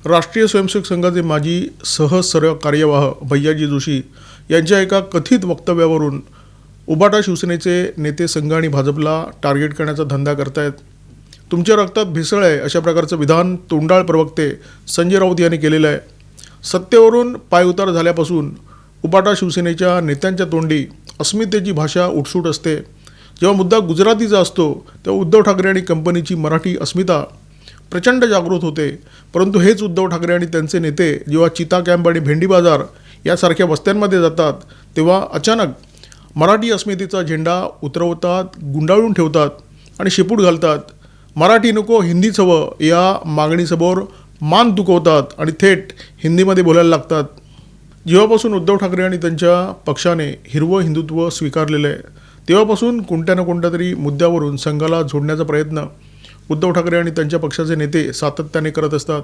राष्ट्रीय स्वयंसेवक संघाचे माजी कार्यवाह भैयाजी जोशी यांच्या एका कथित वक्तव्यावरून उबाटा शिवसेनेचे नेते संघ आणि भाजपला टार्गेट करण्याचा धंदा करतायत. तुमच्या रक्तात भेसळ आहे अशा प्रकारचं विधान तोंडाळ प्रवक्ते संजय राऊत यांनी केलेलं आहे. सत्तेवरून पायउतार झाल्यापासून उबाटा शिवसेनेच्या नेत्यांच्या तोंडी अस्मितेची भाषा उठसूट असते. जेव्हा मुद्दा गुजरातीचा असतो तेव्हा उद्धव ठाकरे आणि कंपनीची मराठी अस्मिता प्रचंड जागृत होते. परंतु हेच उद्धव ठाकरे आणि त्यांचे नेते जेव्हा चिता कॅम्प आणि भेंडी बाजार यासारख्या वस्त्यांमध्ये जातात तेव्हा अचानक मराठी अस्मितेचा झेंडा उतरवतात, गुंडाळून ठेवतात आणि शेपूट घालतात. मराठी नको हिंदीच हवं या मागणीसमोर मान दुखवतात आणि थेट हिंदीमध्ये बोलायला लागतात. जेव्हापासून उद्धव ठाकरे आणि त्यांच्या पक्षाने हिरवं हिंदुत्व स्वीकारलेलं आहे तेव्हापासून कोणत्या ना कोणत्या तरी मुद्द्यावरून संघाला जोडण्याचा प्रयत्न उद्धव ठाकरे आणि त्यांच्या पक्षाचे नेते सातत्याने करत असतात.